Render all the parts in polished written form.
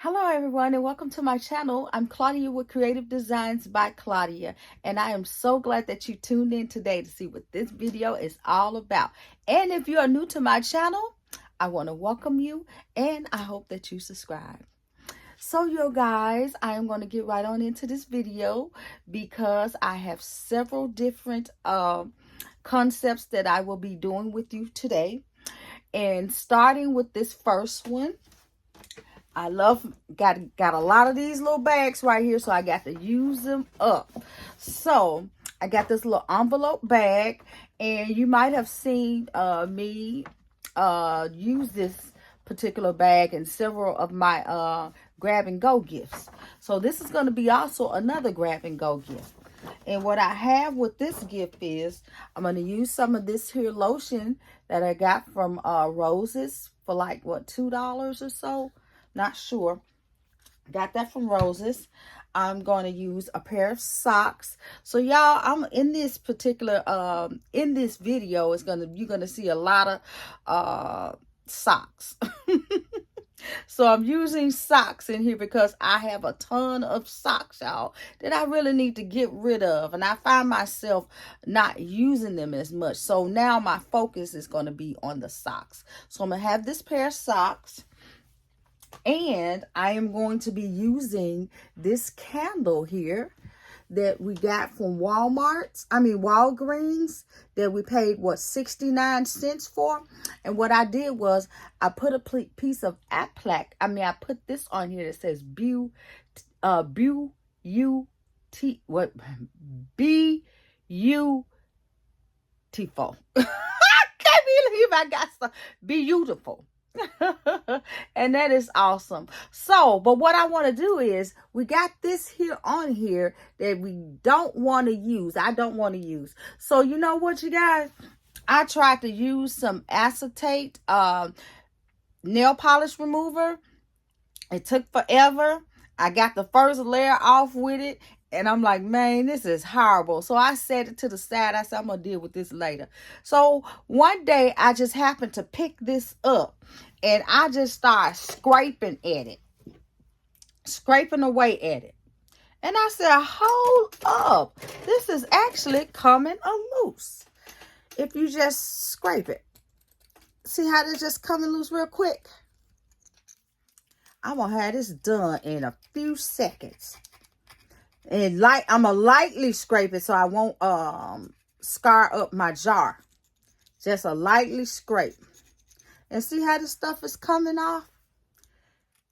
Hello everyone and welcome to my channel. I'm Claudia with Creative Designs by Claudia, and I am so glad that you tuned in today to see what this video is all about. And if you are new to my channel, I want to welcome you and I hope that you subscribe. So you guys, I am going to get right on into this video because I have several different concepts that I will be doing with you today. And starting with this first one, I got a lot of these little bags right here, so I got to use them up. So I got this little envelope bag, and you might have seen me use this particular bag in several of my grab and go gifts. So this is going to be also another grab and go gift. And what I have with this gift is I'm going to use some of this here lotion that I got from Roses for like, what, $2 or so? Not sure. Got that from Roses. I'm going to use a pair of socks. So y'all, I'm in this particular in this video you're gonna see a lot of socks. So I'm using socks in here because I have a ton of socks, y'all, that I really need to get rid of. And I find myself not using them as much. So now my focus is going to be on the socks. So I'm going to have this pair of socks. And I am going to be using this candle here that we got from Walgreens, that we paid, what, 69 cents for. And what I did was I put a piece of I put this on here that says Beautiful. I can't believe I got some beautiful. And that is awesome. So, but what I want to do is, we got this here on here that we don't want to use. I don't want to use. So you know what, you guys, I tried to use some acetate nail polish remover. It took forever. I got the first layer off with it, and I'm like, man, this is horrible. So I set it to the side. I said, I'm going to deal with this later. So one day I just happened to pick this up, and I just started scraping at it. Scraping away at it. And I said, hold up. This is actually coming loose. If you just scrape it. See how this just coming loose real quick? I'm going to have this done in a few seconds. And I'm going to lightly scrape it so I won't scar up my jar. Just a lightly scrape. And see how this stuff is coming off?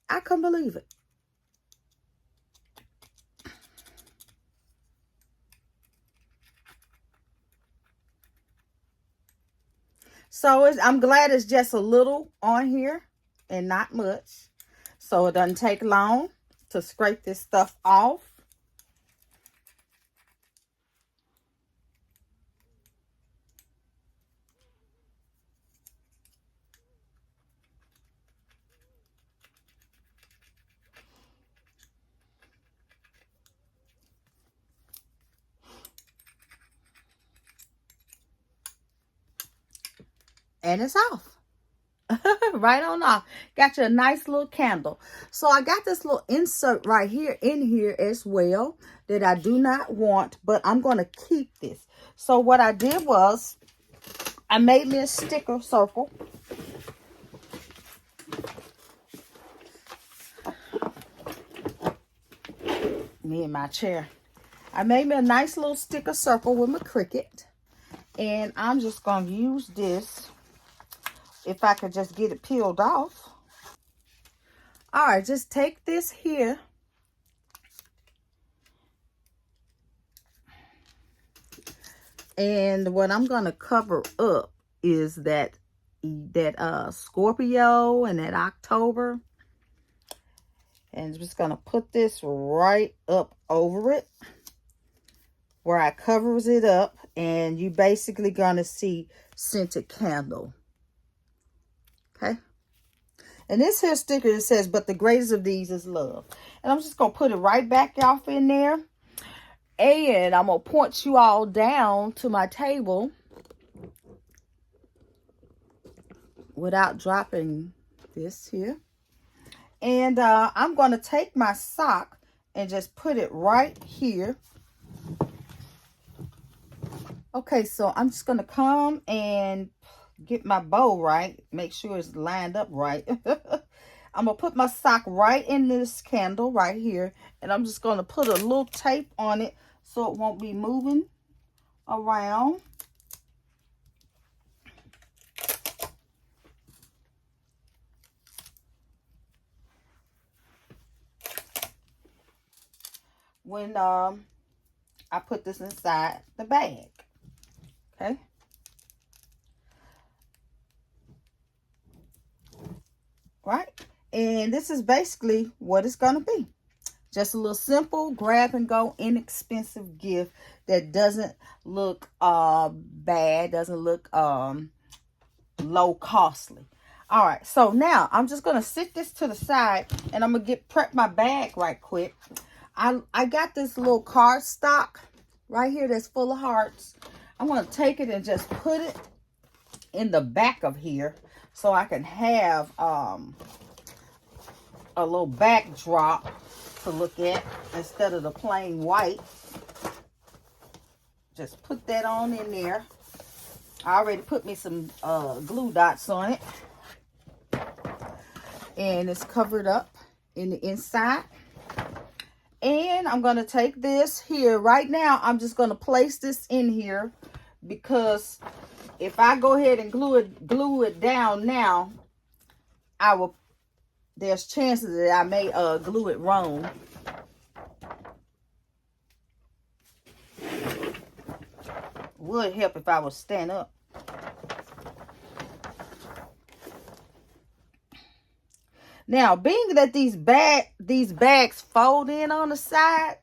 I couldn't believe it. So I'm glad it's just a little on here and not much. So it doesn't take long to scrape this stuff off. And it's off. Right on off. Got you a nice little candle. So I got this little insert right here in here as well that I do not want, but I'm going to keep this. So what I did was I made me a sticker circle. Me and my chair. I made me a nice little sticker circle with my Cricut. And I'm just going to use this. If I could just get it peeled off. All right, just take this here. And what I'm going to cover up is that Scorpio and that October. And I'm just going to put this right up over it where I covers it up. And you basically going to see scented candle. Okay. And this here sticker, it says, but the greatest of these is love. And I'm just going to put it right back off in there. And I'm going to point you all down to my table without dropping this here. And I'm going to take my sock and just put it right here. Okay, so I'm just going to come and get my bow right. Make sure it's lined up right. I'm going to put my sock right in this candle right here. And I'm just going to put a little tape on it so it won't be moving around. When I put this inside the bag. Okay. Right. And this is basically what it's going to be. Just a little simple grab and go inexpensive gift that doesn't look bad, doesn't look low costly. All right, so now I'm just gonna sit this to the side and I'm gonna prep my bag right quick. I got this little cardstock right here that's full of hearts. I'm gonna take it and just put it in the back of here so I can have a little backdrop to look at instead of the plain white. Just put that on in there. I already put me some glue dots on it, and it's covered up in the inside. And I'm gonna take this here right now. I'm just gonna place this in here because if I go ahead and glue it down now, there's chances that I may glue it wrong. Would help if I would stand up. Now, being that these bags fold in on the side,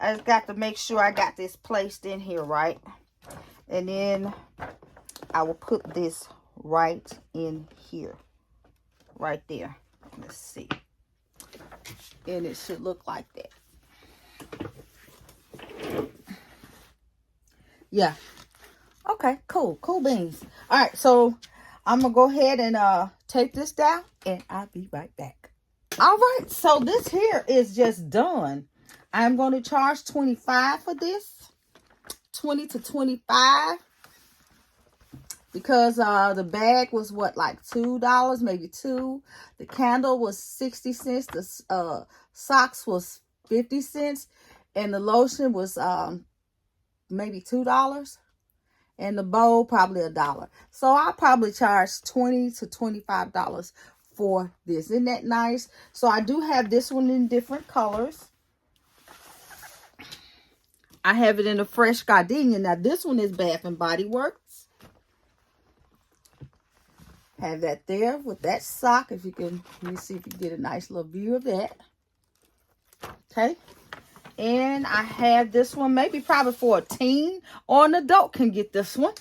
I just got to make sure I got this placed in here right. And then I will put this right in here. Right there. Let's see. And it should look like that. Yeah. Okay, cool. Cool beans. All right, so I'm going to go ahead and take this down, and I'll be right back. All right, so this here is just done. I'm going to charge $25 for this. $20 to $25. Because the bag was what, like $2, maybe $2. The candle was 60 cents. The socks was 50 cents. And the lotion was maybe $2. And the bowl probably $1. So I'll probably charge $20 to $25 for this. Isn't that nice? So I do have this one in different colors. I have it in a fresh gardenia. Now this one is Bath and Body Works. Have that there with that sock. If you can, let me see if you get a nice little view of that. Okay. And I have this one, maybe probably for a teen or an adult can get this one.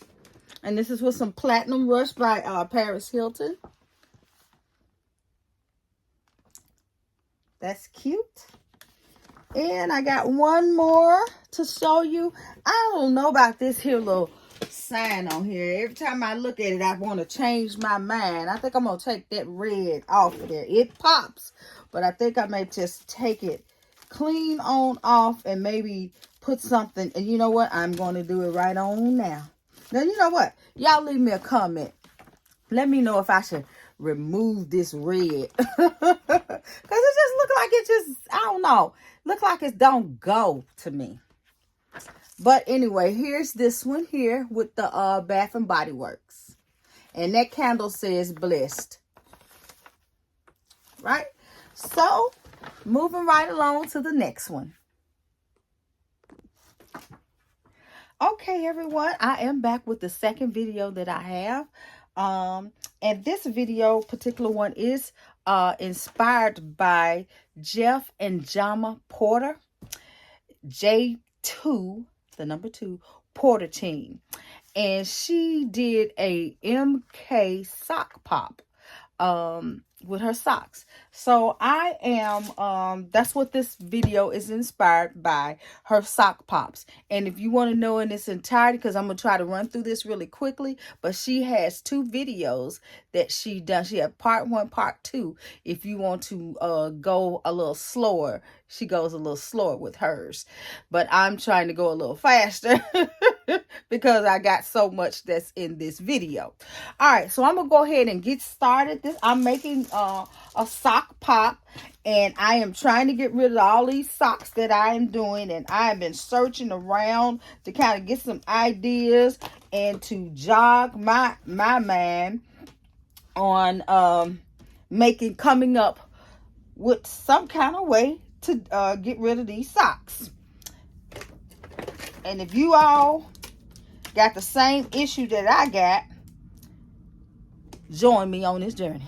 And this is with some Platinum Rush by Paris Hilton. That's cute. And I got one more to show you. I don't know about this here little sign on here. Every time I look at it, I want to change my mind. I think I'm going to take that red off of there. It pops, but I think I may just take it clean on off and maybe put something. And you know what? I'm going to do it right on now. Now, you know what? Y'all leave me a comment. Let me know if I should remove this red. Because it just look like it just, I don't know. Look like it don't go to me. But anyway, here's this one here with the Bath and Body Works. And that candle says blessed. Right? So, moving right along to the next one. Okay, everyone. I am back with the second video that I have. And this particular one is inspired by Jeff and Jama Porter. J2, the number 2, Porter team. And she did a MK sock pop. with her socks. So I am that's what this video is inspired by, her sock pops. And if you want to know in its entirety, because I'm gonna try to run through this really quickly, but she has 2 videos that she done. She had part 1, part 2. If you want to go a little slower, she goes a little slower with hers, but I'm trying to go a little faster because I got so much that's in this video. All right, so I'm gonna go ahead and get started. I'm making a sock pop, and I am trying to get rid of all these socks that I am doing, and I have been searching around to kind of get some ideas and to jog my mind on coming up with some kind of way to get rid of these socks. And if you all got the same issue that I got, join me on this journey.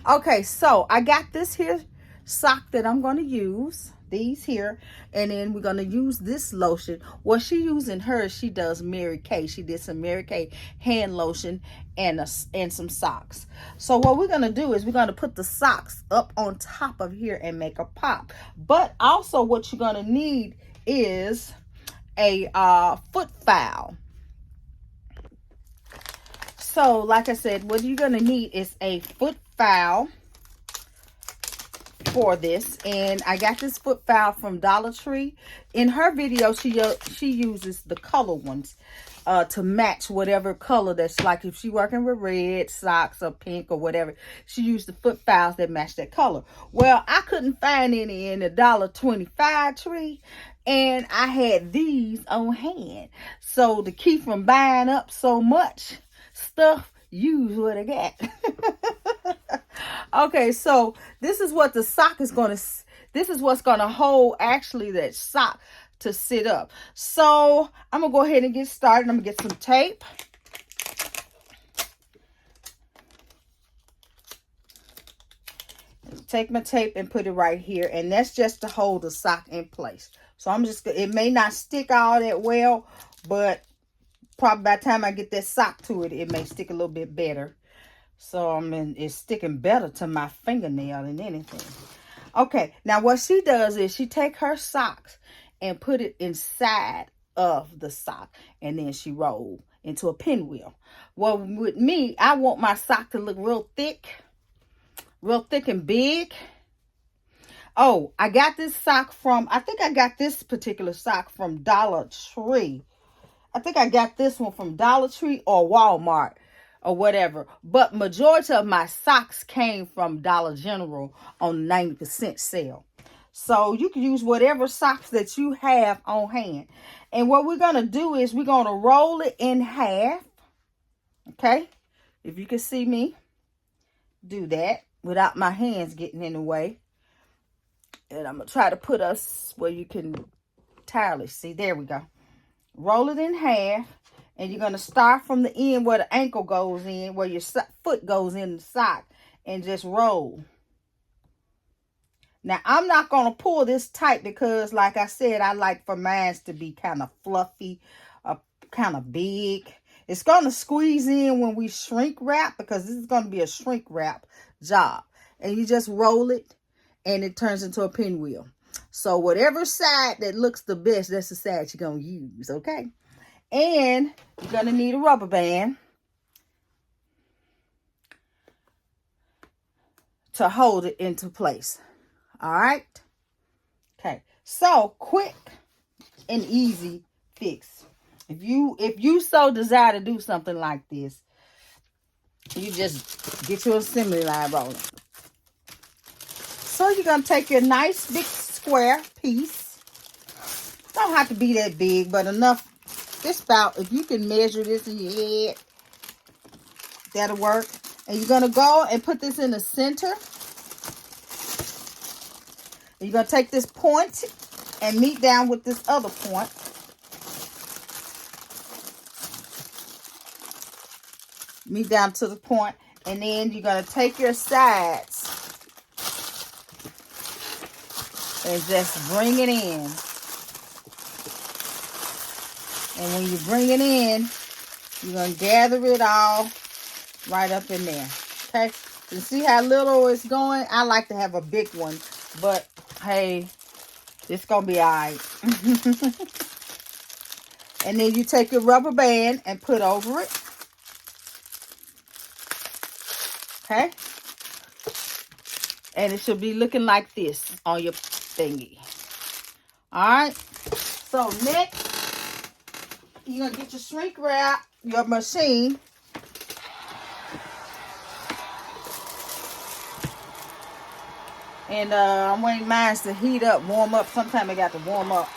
Okay, so I got this here sock that I'm going to use, these here, and then we're going to use this lotion. What she using hers, she does Mary Kay. She did some Mary Kay hand lotion and some socks. So what we're going to do is we're going to put the socks up on top of here and make a pop. But also what you're going to need is a foot file. So like I said, what you're going to need is a foot file for this, and I got this foot file from Dollar Tree. In her video, she uses the color ones to match whatever color that's, like if she working with red socks or pink or whatever, she used the foot files that match that color. Well, I couldn't find any in the $1.25 tree, and I had these on hand. So to keep from buying up so much stuff, use what I got. Okay, so this is what the sock is going to, this is what's going to hold actually that sock to sit up. So I'm going to go ahead and get started. I'm going to get some tape. Take my tape and put it right here, and that's just to hold the sock in place. So I'm just, it may not stick all that well, but probably by the time I get that sock to it, it may stick a little bit better. So I mean, it's sticking better to my fingernail than anything. Okay, now what she does is she take her socks and put it inside of the sock, and then she roll into a pinwheel. Well, with me, I want my sock to look real thick and big. Oh, I got this sock from, I think I got this particular sock from Dollar Tree. I think I got this one from Dollar Tree or Walmart or whatever. But majority of my socks came from Dollar General on 90% sale. So you can use whatever socks that you have on hand. And what we're going to do is we're going to roll it in half. Okay? If you can see me do that without my hands getting in the way. And I'm going to try to put us where you can entirely see. There we go. Roll it in half, and you're going to start from the end where the ankle goes in, where your foot goes in the sock, and just roll. Now, I'm not going to pull this tight because, like I said, I like for mine to be kind of fluffy, kind of big. It's going to squeeze in when we shrink wrap, because this is going to be a shrink wrap job. And you just roll it, and it turns into a pinwheel. So whatever side that looks the best, that's the side you're going to use, okay? And you're going to need a rubber band to hold it into place. All right? Okay. So quick and easy fix. If you so desire to do something like this, you just get your assembly line rolling. So you're going to take your nice big square piece. Don't have to be that big, but enough. Just about, if you can measure this in your head, that'll work. And you're going to go and put this in the center. And you're going to take this point and meet down with this other point. Meet down to the point. And then you're going to take your sides and just bring it in. And when you bring it in, you're going to gather it all right up in there. Okay, you see how little it's going? I like to have a big one, but hey, it's gonna be all right. And then you take your rubber band and put over it. Okay, and it should be looking like this on your thingy. All right, so next you're gonna get your shrink wrap, your machine. And I'm waiting mine to heat up, warm up. Sometimes I got to warm up.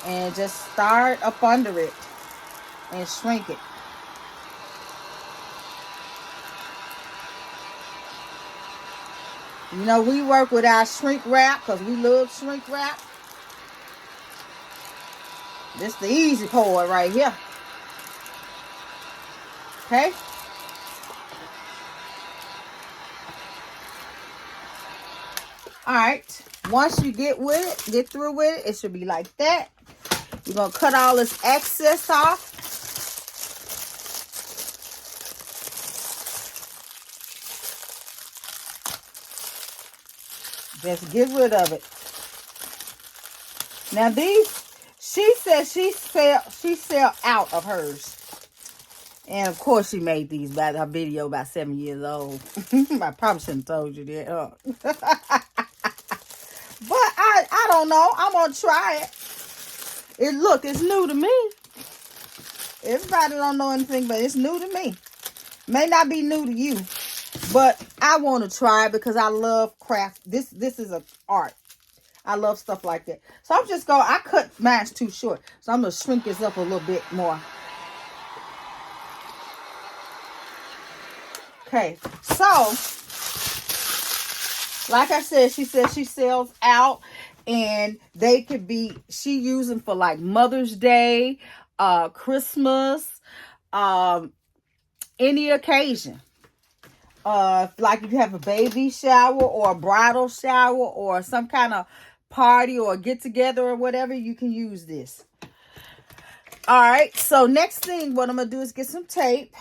And just start up under it and shrink it. You know, we work with our shrink wrap because we love shrink wrap. This is the easy part right here. Okay? Alright. Once you get through with it, it should be like that. You're going to cut all this excess off. Just get rid of it. Now these, she says she sell out of hers. And of course she made these by her video about 7 years old. I probably shouldn't have told you that, huh? But I don't know. I'm gonna try it. Look, it's new to me. Everybody don't know anything, but it's new to me. May not be new to you, but I want to try it because I love craft. This is an art. I love stuff like that. So I'm just I cut mine too short, so I'm gonna shrink this up a little bit more. Okay, so like I said, she says she sells out, and they could be, she use them for like Mother's Day, Christmas, any occasion. Like if you have a baby shower or a bridal shower or some kind of party or get together or whatever, you can use this. All right, so next thing, what I'm gonna do is get some tape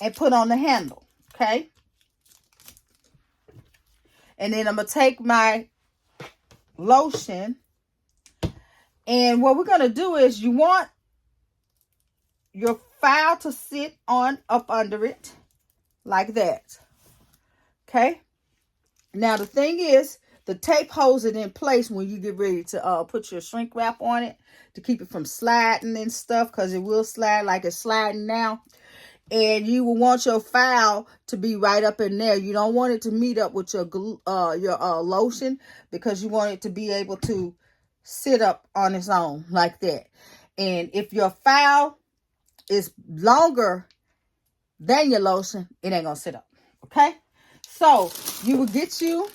and put on the handle, okay? And then I'm going to take my lotion. And what we're going to do is you want your file to sit up under it like that. Okay? Now, the thing is, the tape holds it in place when you get ready to put your shrink wrap on it to keep it from sliding and stuff, because it will slide like it's sliding now. And you will want your file to be right up in there. You don't want it to meet up with your lotion, because you want it to be able to sit up on its own like that. And if your file is longer than your lotion, it ain't gonna sit up. Okay? So you will get you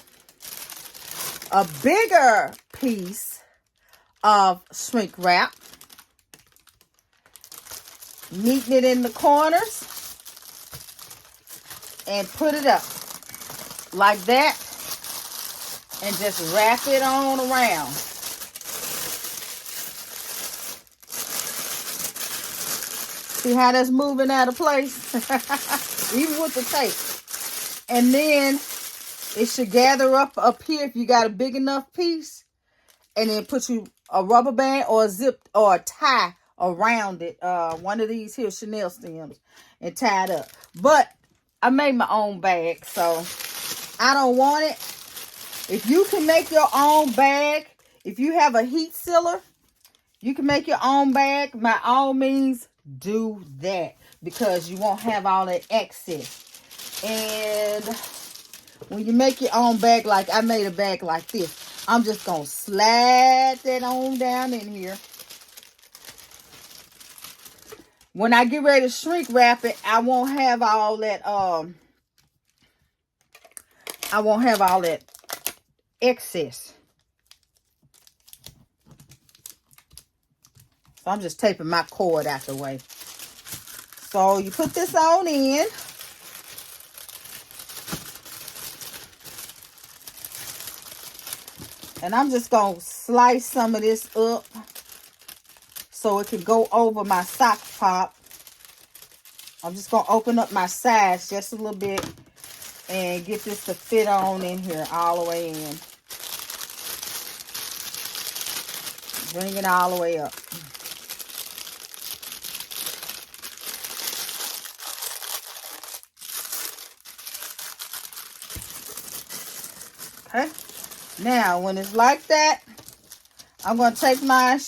a bigger piece of shrink wrap, neaten it in the corners, and put it up like that, and just wrap it on around. See how that's moving out of place? Even with the tape. And then it should gather up here if you got a big enough piece, and then put you a rubber band or a zip or a tie around it, one of these here Chanel stems, and tie it up. But I made my own bag, so I don't want it. If you can make your own bag, if you have a heat sealer, you can make your own bag. By all means, do that, because you won't have all that excess. And when you make your own bag, like I made a bag like this, I'm just gonna slide that on down in here. When I get ready to shrink wrap it, I won't have all that excess. So I'm just taping my cord out the way. So you put this on in. And I'm just going to slice some of this up so it can go over my sock top I'm just going to open up my sides just a little bit and get this to fit on in here all the way in. Bring it all the way up. Okay. Now, when it's like that, I'm going to take my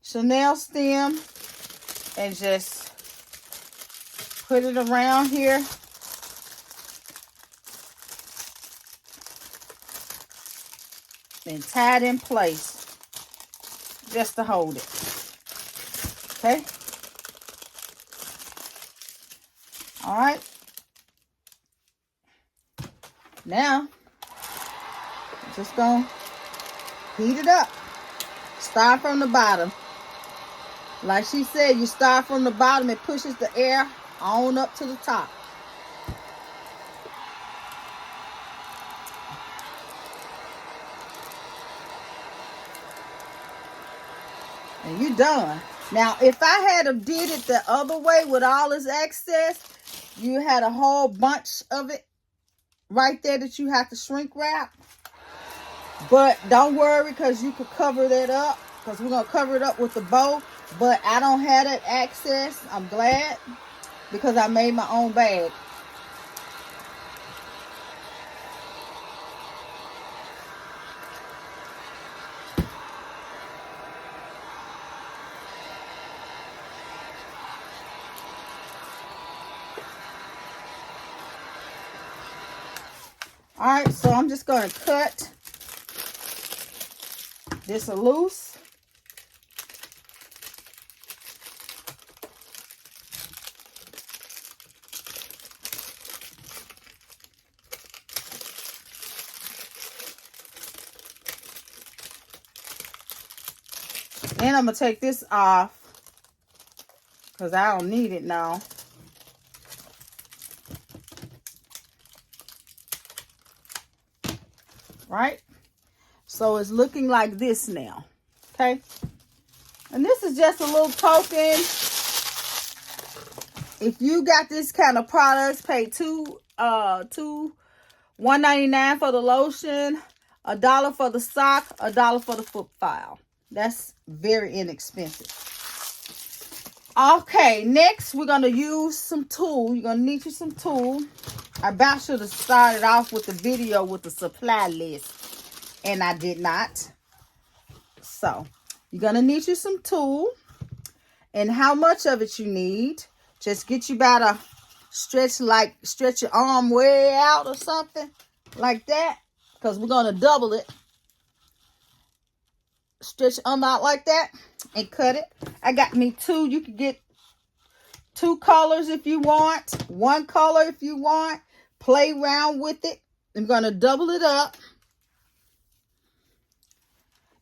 chenille stem and just put it around here. And tie it in place just to hold it. Okay. All right. Now, just gonna heat it up. Start from the bottom. Like she said, you start from the bottom, it pushes the air on up to the top. And you're done. Now, if I had have did it the other way with all this excess, you had a whole bunch of it right there that you have to shrink wrap. But don't worry, because you could cover that up, because we're going to cover it up with the bow. But I don't have that access. I'm glad, because I made my own bag. All right, so I'm just going to cut this loose. Then I'm going to take this off because I don't need it now. Right? So it's looking like this now. Okay? And this is just a little token. If you got this kind of products, pay $1.99 for the lotion, $1 for the sock, $1 for the foot file. That's very inexpensive. Okay, next we're gonna use some tool. You're gonna need you some tool. I about should have started off with the video with the supply list, and I did not. So you're gonna need you some tool, and how much of it you need? Just get you about a stretch your arm way out or something like that, because we're gonna double it. Stretch your arm out like that and cut it. I got me two. You can get 2 colors if you want, 1 color if you want. Play around with it. I'm gonna double it up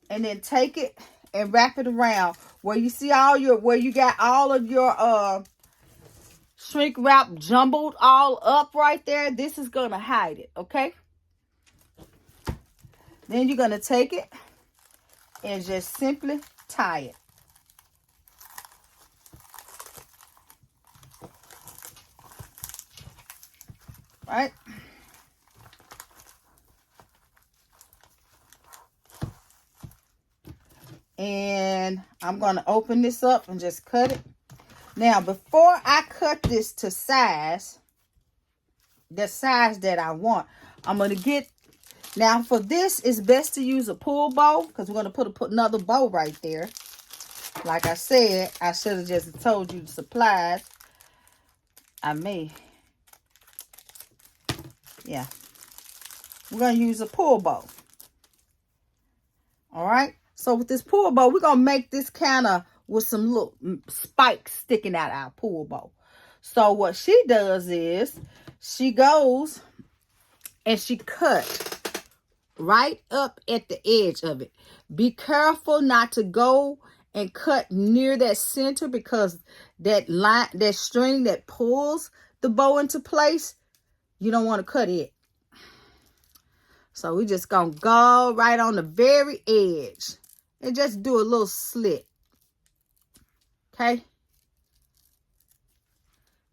and then take it and wrap it around where you see where you got all of your shrink wrap jumbled all up right there. This is gonna hide it. Okay, then you're gonna take it and just simply tie it. Right? And I'm going to open this up and just cut it. Now, before I cut this to size, the size that I want, I'm going to get, now for this, it's best to use a pull bow, because we're going to put another bow right there. Like I said, I should have just told you the supplies. Yeah. We're going to use a pull bow. All right. So with this pull bow, we're going to make this kind of with some little spikes sticking out our pull bow. So what she does is she goes and she cuts right up at the edge of it. Be careful not to go and cut near that center, because that line, that string that pulls the bow into place, you don't want to cut it. So we just gonna go right on the very edge and just do a little slit. Okay.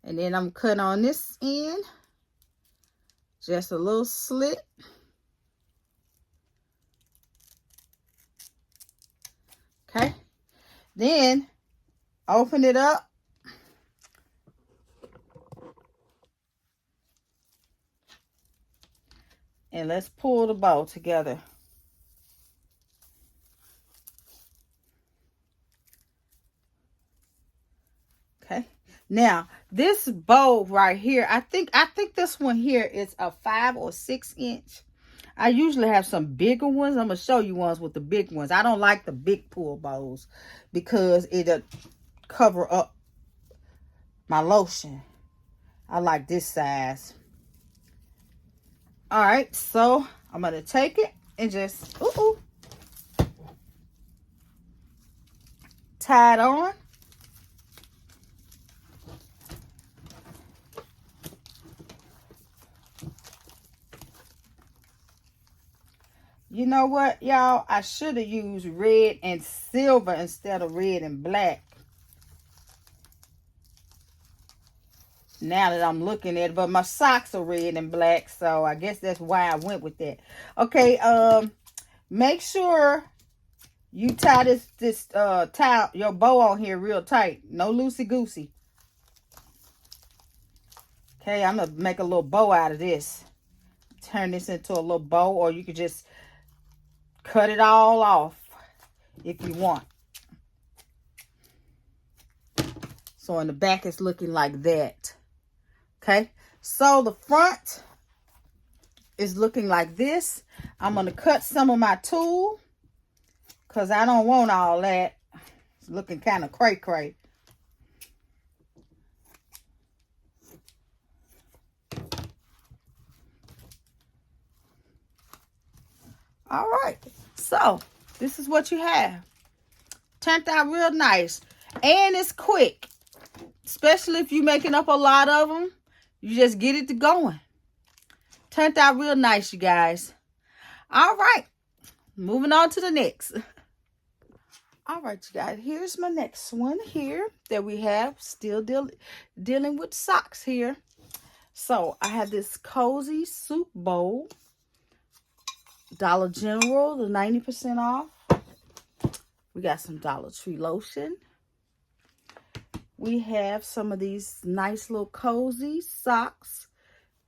And then I'm cutting on this end. Just a little slit. Okay. Then open it up. And let's pull the bow together. Okay. Now, this bow right here, I think this one here is a 5 or 6 inch. I usually have some bigger ones. I'm going to show you ones with the big ones. I don't like the big pull bows because it'll cover up my lotion. I like this size. All right, so I'm going to take it and just tie it on. You know what, y'all? I should have used red and silver instead of red and black. Now that I'm looking at it, but my socks are red and black, so I guess that's why I went with that. Okay, make sure you tie tie your bow on here real tight. No loosey-goosey. Okay, I'm gonna make a little bow out of this. Turn this into a little bow, or you could just cut it all off if you want. So in the back, it's looking like that. Okay, so the front is looking like this. I'm going to cut some of my tulle because I don't want all that. It's looking kind of cray-cray. All right, so this is what you have. Turned out real nice, and it's quick, especially if you're making up a lot of them. You just get it to going. Turned out real nice, you guys. All right, moving on to the next. All right, you guys, here's my next one here that we have. Still dealing with socks here. So I have this cozy soup bowl. Dollar General, the 90% off. We got some Dollar Tree lotion. We have some of these nice little cozy socks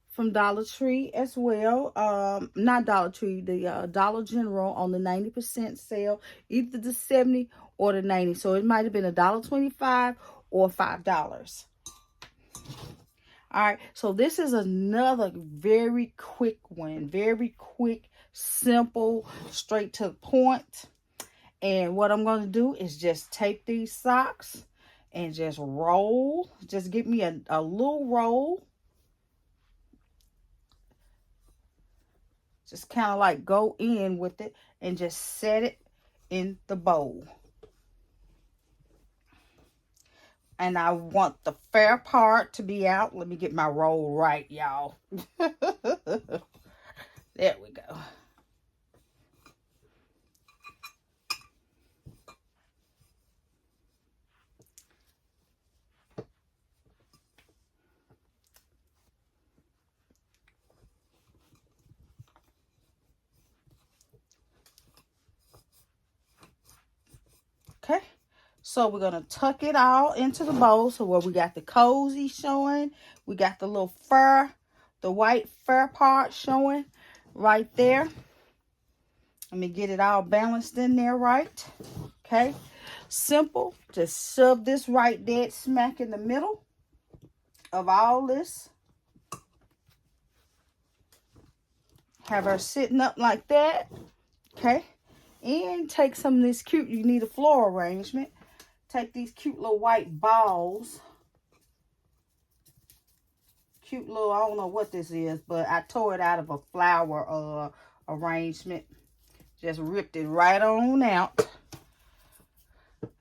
from Dollar Tree as well. Not Dollar Tree, the Dollar General on the 90% sale. Either the 70 or the 90. So it might have been $1.25 or $5. All right, so this is another very quick one. Very quick, simple, straight to the point. And what I'm going to do is just take these socks and just roll. Just give me a little roll. Just kind of like go in with it and just set it in the bowl. And I want the fair part to be out. Let me get my roll right, y'all. There we go. Okay, so we're going to tuck it all into the bowl. So where we got the cozy showing, we got the little fur, the white fur part showing right there. Let me get it all balanced in there right. Okay, simple. Just shove this right dead smack in the middle of all this. Have her sitting up like that. Okay. And take some of this cute, you need a floral arrangement. Take these cute little white balls. Cute little, I don't know what this is, but I tore it out of a flower arrangement. Just ripped it right on out.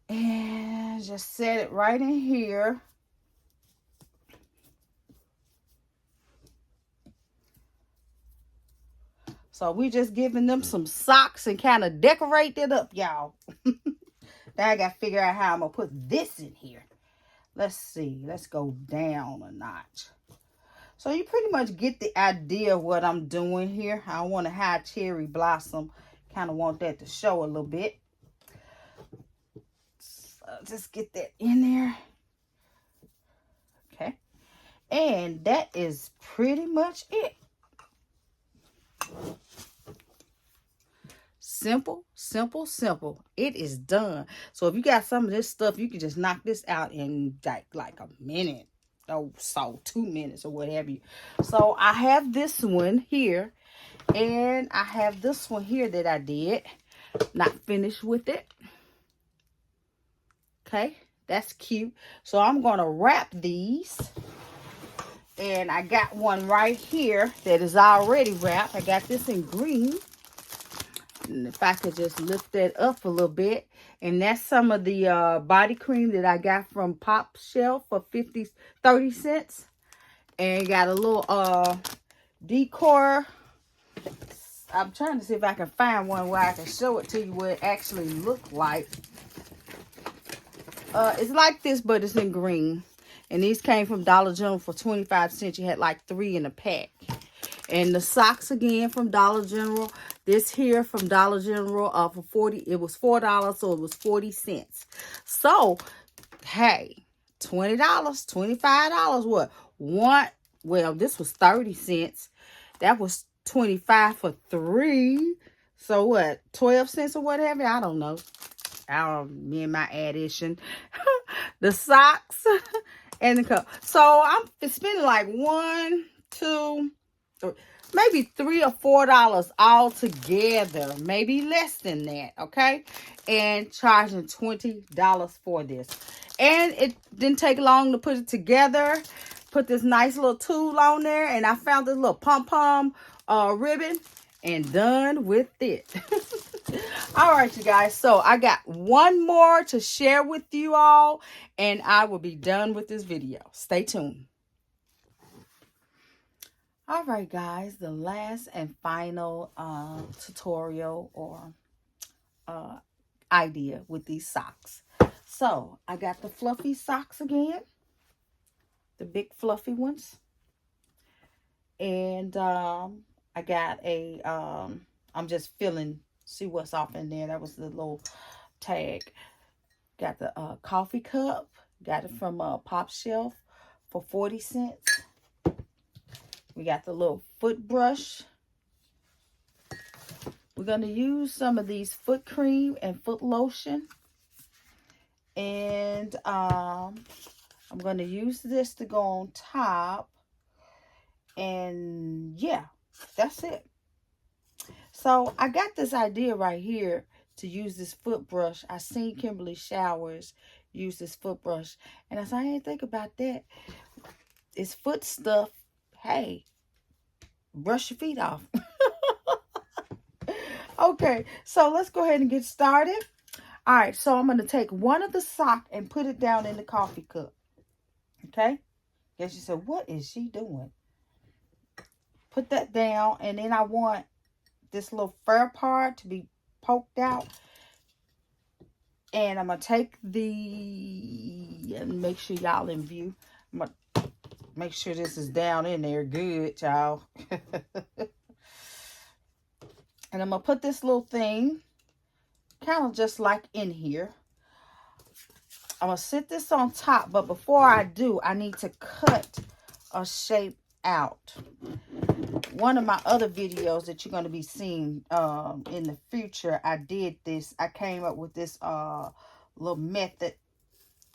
And just set it right in here. So we just giving them some socks and kind of decorate it up, y'all. Now I got to figure out how I'm going to put this in here. let's see. Let's go down a notch. So you pretty much get the idea of what I'm doing here. I want a high cherry blossom. Kind of want that to show a little bit. So just get that in there. Okay. And that is pretty much it. Simple, simple, simple. It is done. So if you got some of this stuff, you can just knock this out in like a minute. Oh, so 2 minutes or what have you. So I have this one here. And I have this one here that I did. Not finished with it. Okay. That's cute. So I'm going to wrap these. And I got one right here that is already wrapped. I got this in green. And if I could just lift that up a little bit. And that's some of the body cream that I got from Pop Shelf for 30 cents. And got a little decor. I'm trying to see if I can find one where I can show it to you what it actually looked like. It's like this, but it's in green. And these came from Dollar General for 25 cents. You had like 3 in a pack. And the socks again from Dollar General. This here from Dollar General for 40. It was $4, so it was 40 cents. So, hey, $20, $25. What? One. Well, this was 30 cents. That was 25 for 3. So what? 12 cents or whatever. I don't know. Me and my addition. The socks and the cup. So I'm spending like $1, $2, $3, maybe $3 or $4 all together. Maybe less than that. Okay. And charging $20 for this. And it didn't take long to put it together. Put this nice little tool on there. And I found this little pom-pom ribbon. And done with it. All right, you guys. So I got one more to share with you all. And I will be done with this video. Stay tuned. All right, guys. The last and final tutorial or idea with these socks. So I got the fluffy socks again. The big fluffy ones. And I got a, I'm just feeling, see what's off in there. That was the little tag. Got the coffee cup. Got it from Pop Shelf for 40 cents. We got the little foot brush. We're going to use some of these foot cream and foot lotion. And I'm going to use this to go on top. And yeah, that's it. So I got this idea right here to use this foot brush. I seen Kimberly Showers use this foot brush. And I said, I didn't think about that. It's foot stuff. Hey, brush your feet off. Okay, so let's go ahead and get started. All right, so I'm going to take one of the sock and put it down in the coffee cup. Okay? Guess you said, what is she doing? Put that down, and then I want this little fur part to be poked out. And I'm going to take and make sure y'all in view. I'm going to make sure this is down in there good, y'all. And I'm going to put this little thing kind of just like in here. I'm going to sit this on top, but before I do, I need to cut a shape out. One of my other videos that you're going to be seeing in the future, I did this. I came up with this little method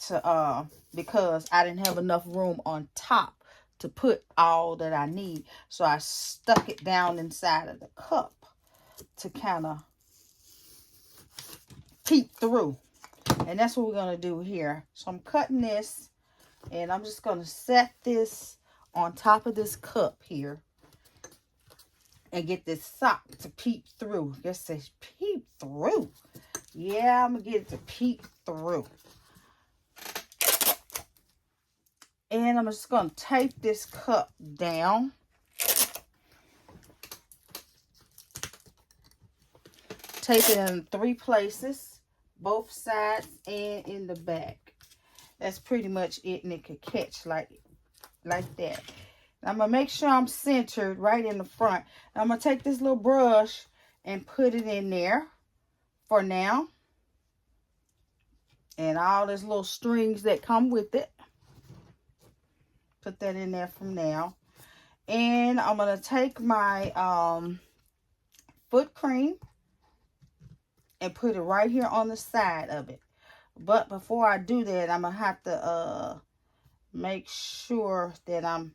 to because I didn't have enough room on top to put all that I need. So I stuck it down inside of the cup to kind of peek through. And that's what we're going to do here. So I'm cutting this, and I'm just going to set this on top of this cup here and get this sock to peep through. Just says peep through. Yeah, I'm going to get it to peep through. And I'm just going to tape this cup down. Tape it in 3 places, both sides and in the back. That's pretty much it, and it could catch like that. I'm going to make sure I'm centered right in the front. I'm going to take this little brush and put it in there for now. And all these little strings that come with it. Put that in there from now. And I'm going to take my foot cream and put it right here on the side of it. But before I do that, I'm going to have to make sure that I'm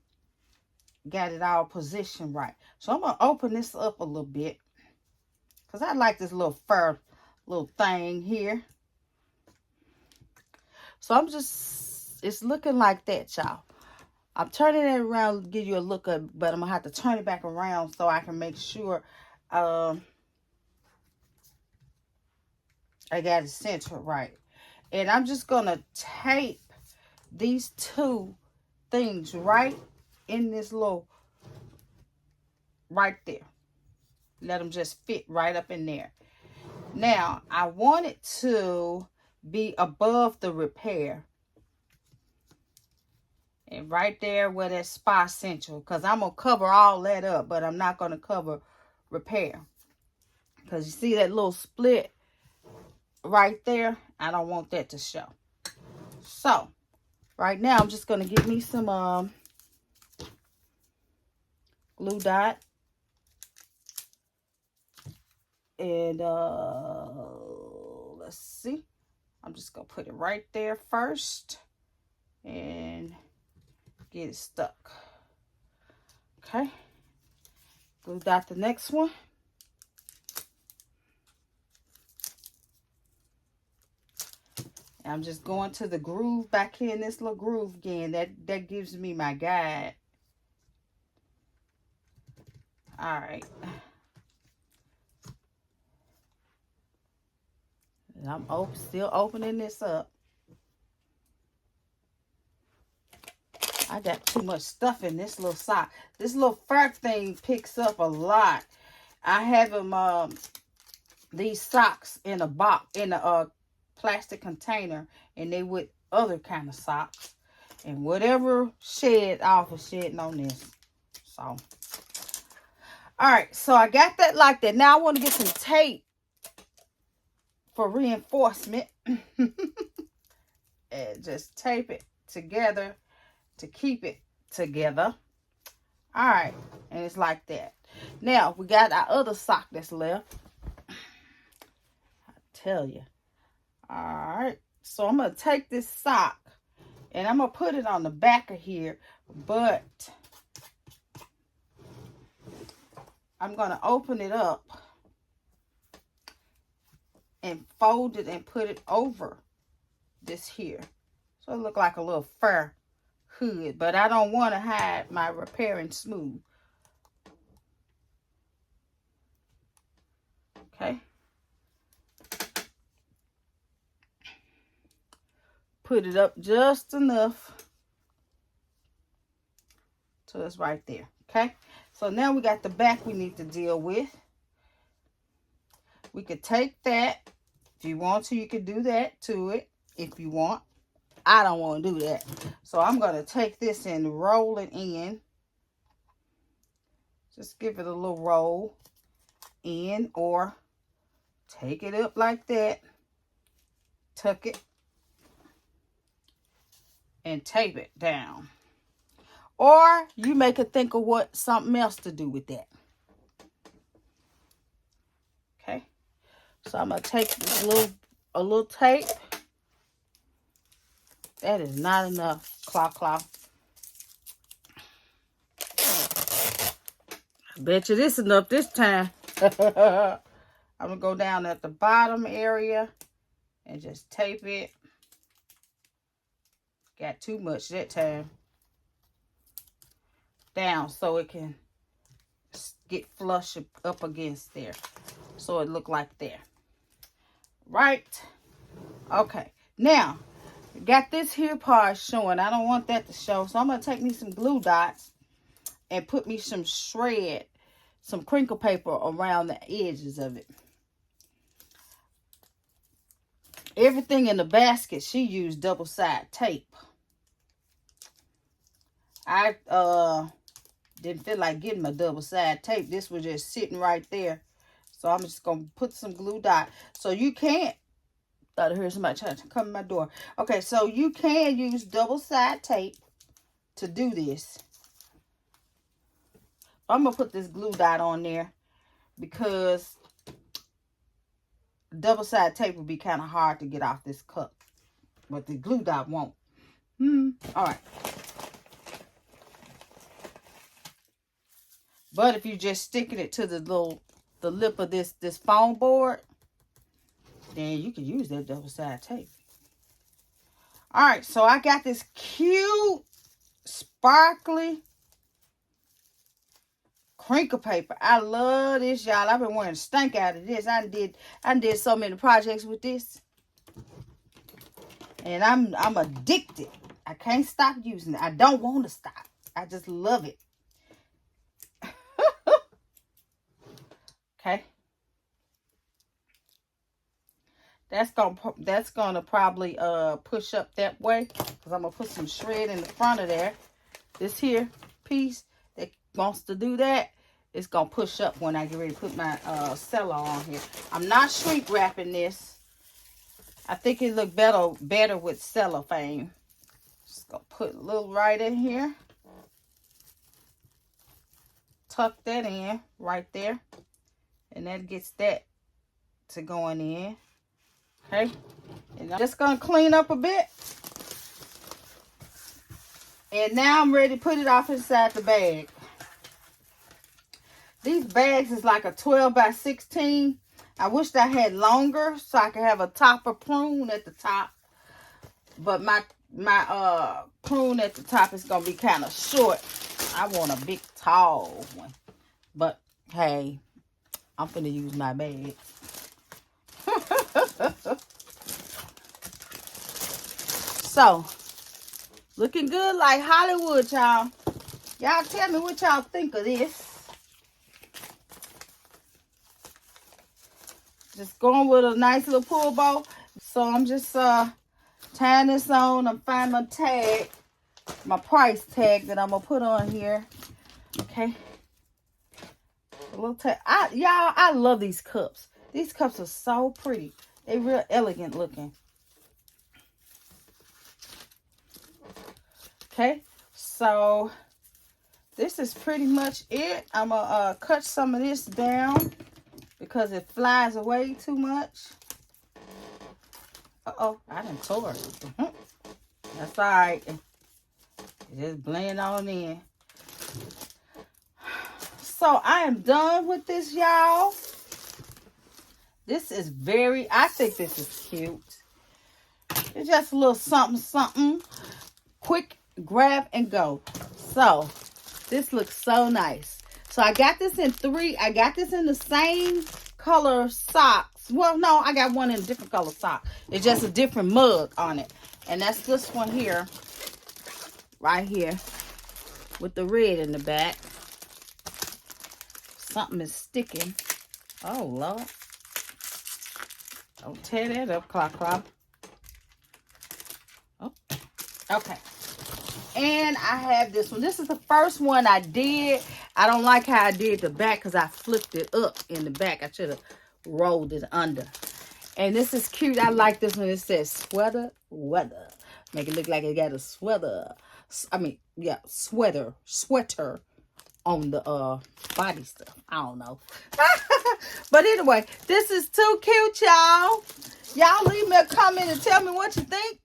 got it all positioned right. So I'm going to open this up a little bit, because I like this little fur little thing here. So I'm just, it's looking like that, y'all. I'm turning it around to give you a look up, but I'm going to have to turn it back around so I can make sure I got it centered right. And I'm just going to tape these two things right in this little, right there. Let them just fit right up in there. Now, I want it to be above the repair. And right there where that spa central. Because I'm going to cover all that up, but I'm not going to cover repair. Because you see that little split right there? I don't want that to show. So, right now I'm just going to get me some glue dot. And let's see. I'm just going to put it right there first. And get it stuck. Okay. Glue dot the next one. I'm just going to the groove back here in this little groove again. That gives me my guide. All right. And I'm still opening this up. I got too much stuff in this little sock. This little fur thing picks up a lot. I have them these socks in a box, in a plastic container, and they with other kind of socks. And whatever shed off is shedding on this. So, all right. So I got that like that. Now I want to get some tape for reinforcement. And just tape it together to keep it together. All right. And it's like that. Now we got our other sock that's left. I tell you. All right. So I'm going to take this sock and I'm going to put it on the back of here. But I'm going to open it up and fold it and put it over this here. So it look like a little fur hood. But I don't want to hide my Repair and Smooth. Okay. Put it up just enough so it's right there. Okay. So now we got the back we need to deal with. We could take that. If you want to, you could do that to it if you want. I don't want to do that. So I'm going to take this and roll it in. Just give it a little roll in, or take it up like that. Tuck it. And tape it down. Or you make it think of what something else to do with that. Okay. So I'm going to take this a little tape. That is not enough. Claw. I bet you this enough this time. I'm going to go down at the bottom area and just tape it. Got too much that time. Down so it can get flush up against there. So it look like there. Right? Okay. Now, got this here part showing. I don't want that to show. So I'm going to take me some glue dots and put me some some crinkle paper around the edges of it. Everything in the basket, she used double-sided tape. I didn't feel like getting my double-sided tape. This was just sitting right there. So I'm just going to put some glue dot. So you can't. Thought I heard somebody trying to come in my door. Okay, so you can use double-sided tape to do this. I'm going to put this glue dot on there because double-sided tape will be kind of hard to get off this cup. But the glue dot won't. All right. But if you're just sticking it to the lip of this foam board, then you can use that double-sided tape. All right, so I got this cute, sparkly crinkle paper. I love this, y'all. I've been wearing stank out of this. I did so many projects with this. And I'm addicted. I can't stop using it. I don't want to stop. I just love it. Okay. That's gonna probably push up that way, because I'm gonna put some shred in the front of there. This here piece that wants to do that, it's gonna push up when I get ready to put my cello on here. I'm not shrink wrapping this. I think it look better with cellophane. Just gonna put a little right in here. Tuck that in right there. And that gets that to going in. Okay. And I'm just going to clean up a bit. And now I'm ready to put it off inside the bag. These bags is like a 12 by 16. I wish I had longer so I could have a topper prune at the top. But my prune at the top is going to be kind of short. I want a big, tall one. But, hey, I'm finna use my bag. So, looking good like Hollywood, y'all. Y'all tell me what y'all think of this. Just going with a nice little pull bow. So, I'm just tying this on. I'm finding my tag, my price tag that I'm going to put on here. Okay. A little tag. Y'all, I love these cups. These cups are so pretty. They real elegant looking. Okay, so this is pretty much it. I'm gonna cut some of this down because it flies away too much. Uh-oh, I done tore it. That's all right. Just blend on in. So I am done with this, y'all. This is I think this is cute. It's just a little something, something. Quick grab and go. So this looks so nice. So I got this in 3. I got this in the same color socks. Well, no, I got one in a different color sock. It's just a different mug on it. And that's this one here. Right here. With the red in the back. Something is sticking. Oh, Lord. Don't tear that up, clock. Oh, okay. And I have this one. This is the first one I did. I don't like how I did the back because I flipped it up in the back. I should have rolled it under. And this is cute. I like this one. It says sweater weather. Make it look like it got a sweater. I mean, yeah, sweater on the body stuff. I don't know. But anyway, this is too cute, y'all. Y'all leave me a comment and tell me what you think.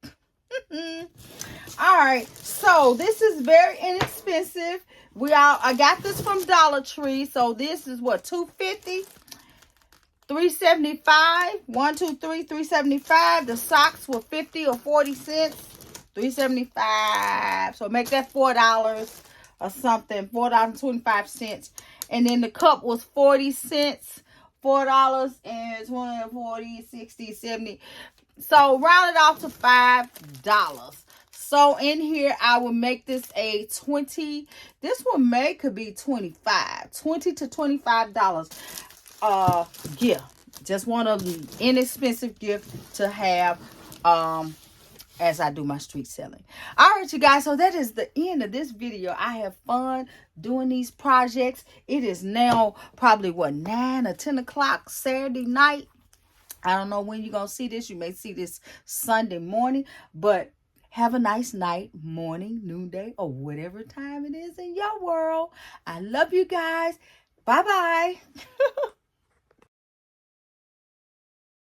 All right, so this is very inexpensive. I got this from Dollar Tree. So this is what, $2.50, $3.75, $1, $2, $3, $3.75. The socks were 50 or 40 cents, $3.75. So make that $4 or something, $4.25. And then the cup was 40 cents, $4 and 20, 40, 60, 70. So round it off to $5. So in here, I will make this a 20. This one could be 25, $20 to $25 gift. Just want an inexpensive gift to have as I do my street selling. All right, you guys, so that is the end of this video. I have fun doing these projects. It is now probably, what, 9 or 10 o'clock Saturday night. I don't know when you're going to see this. You may see this Sunday morning, but have a nice night, morning, noonday, or whatever time it is in your world. I love you guys. Bye-bye.